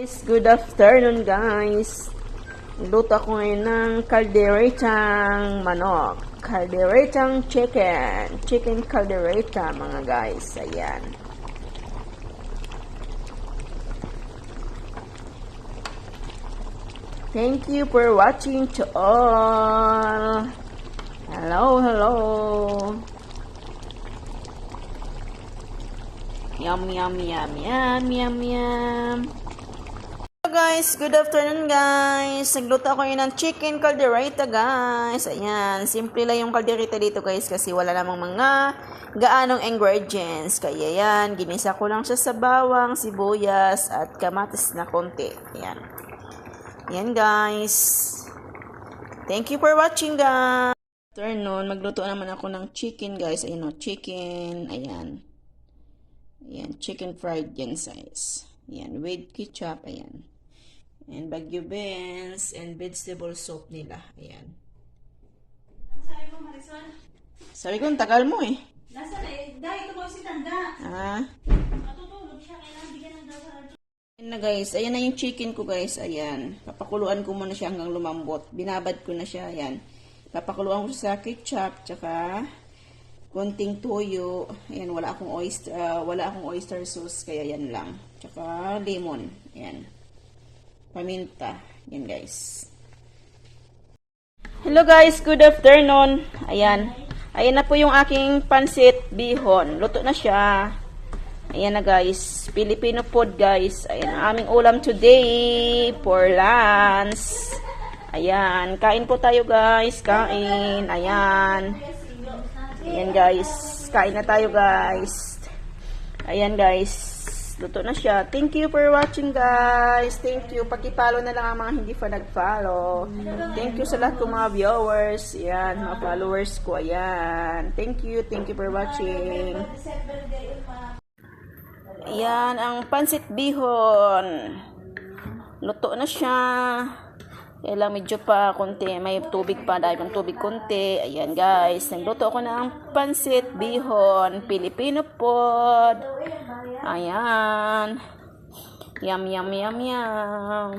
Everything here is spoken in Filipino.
Good afternoon guys. Luto ko ngayon ng calderetang manok. Calderetang chicken. Chicken caldereta mga guys. Ayan. Thank you for watching to all. Hello, hello. Yum, yum, yum, yum, yum, yum. Guys, good afternoon guys. Nagluto ako yun ng chicken caldereta guys. Ayan, simple lang yung caldereta dito guys kasi wala namang mga gaanong ingredients. Kaya yan, ginisa ko lang siya sa bawang, sibuyas at kamatis na konti. Ayan. Ayan guys. Thank you for watching guys. Afternoon, magluto naman ako ng chicken guys. Ayan o, chicken. Ayan. Ayan, chicken fried yan size. Ayan, with ketchup. Ayan. And Baguio beans and vegetable soup nila. Ayan. Sabi mo, Marisol? Sabi ko, ang tagal mo eh. Nasa na eh. Dahil ito mo si Tanda. Matutulog siya. Kailangan bigyan ng daw sa radyo. Ayan na guys. Ayan na yung chicken ko guys. Ayan. Papakuluan ko muna siya hanggang lumambot. Binabad ko na siya. Ayan. Papakuluan ko sa ketchup. Tsaka konting toyo. Ayan. Wala akong oyster sauce. Kaya yan lang. Tsaka lemon. Ayan. Paminta. Yan guys. Hello guys, good afternoon. Ayan. Ayan na po yung aking pansit bihon. Luto na siya. Ayan na guys. Filipino food guys. Ayan ang aming ulam today for lunch. Ayan. Kain po tayo guys. Kain. Ayan. Ayan guys. Kain na tayo guys. Ayan guys. Luto na siya. Thank you for watching guys. Thank you. Paki-follow na lang ang mga hindi pa nag-follow. Thank you sa lahat ng mga viewers. Ayan, mga followers ko. Ayan. Thank you. Thank you for watching. Ayan, ang pansit bihon. Luto na siya. Kaya lang medyo pa konti. May tubig pa. Dahil ng tubig konti. Ayan guys. Nagluto ako ng pansit bihon. Filipino food. Ayan. Yum, yum, yum, yum.